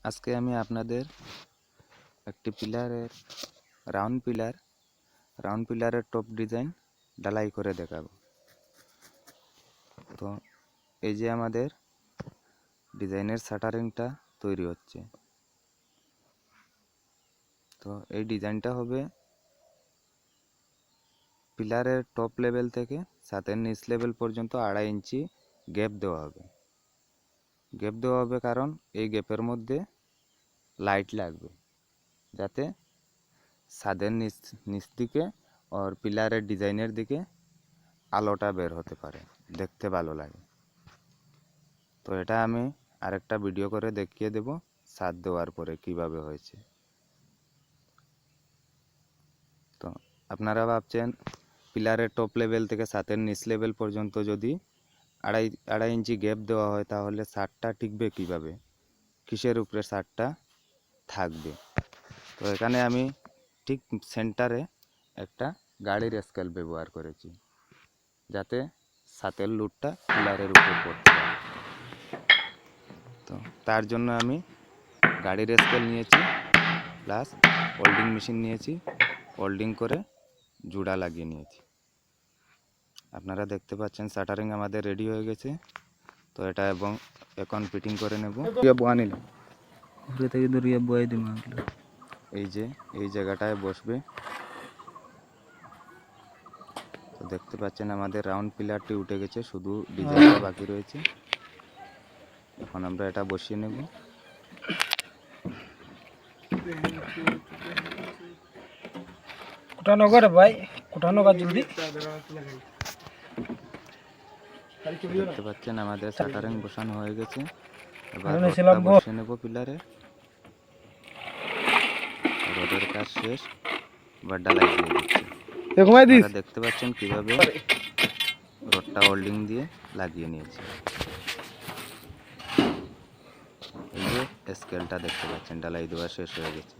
আজকে আমি আপনাদের একটি রাউন্ড পিলারের টপ ডিজাইন ঢালাই করে দেখাবো। তো এই যে আমাদের ডিজাইনের শাটারিংটা তৈরি হচ্ছে। তো এই ডিজাইনটা হবে পিলারের টপ লেভেল থেকে ছাদের নিচ লেভেল পর্যন্ত 2.5 ইঞ্চি গ্যাপ দেওয়া হবে কারণ এই গ্যাপের মধ্যে লাইট লাগবে, যাতে ছাদের নিচ দিকে আর পিলারের ডিজাইনের দিকে আলোটা বের হতে পারে, দেখতে ভালো লাগে। তো এটা আমি আরেকটা ভিডিও করে দেখিয়ে দেব ছাদ দেওয়ার পরে কিভাবে হয়েছে। তো আপনারা ভাবছেন পিলারের টপ লেভেল থেকে ছাদের নিচ লেভেল পর্যন্ত যদি আড়াই ইঞ্চি গ্যাপ দেওয়া হয় তাহলে ছাদটা টিকবে কিভাবে, কিসের উপরে ছাদটা থাকবে। তো এখানে আমি ঠিক সেন্টারে একটা গাড়ির স্কেল ব্যবহার করেছি, যাতে ছাদের লোডটা পিলারের উপর পড়তে পারে। তো তার জন্য আমি গাড়ির স্কেল নিয়েছি, প্লাস ওয়েল্ডিং মেশিন নিয়েছি, ওয়েল্ডিং করে জোড়া লাগিয়ে নিয়েছি। আপনারা দেখতে পাচ্ছেন শাটারিং আমাদের রেডি হয়ে গেছে। তো এটা এখন ফিটিং করে নেব। এই যে এই জায়গাটায় বসবে। তো দেখতে পাচ্ছেন আমাদের রাউন্ড পিলারটি উঠে গেছে, শুধু ডিজাইনটা বাকি রয়েছে। এখন আমরা এটা বসিয়ে নেব। দেখতে পাচ্ছেন আমাদের শাটারিং বসানো হয়ে গেছে। এবার রডটা বসিয়ে নেব পিলারে। রডের কাজ শেষ, এবার ঢালাই দিয়ে দিচ্ছি। আপনারা দেখতে পাচ্ছেন কিভাবে রডটা ওয়েল্ডিং দিয়ে লাগিয়ে নিয়েছি। এই যে স্কেলটা দেখতে পাচ্ছেন ঢালাই দেওয়া শেষ হয়ে গেছে।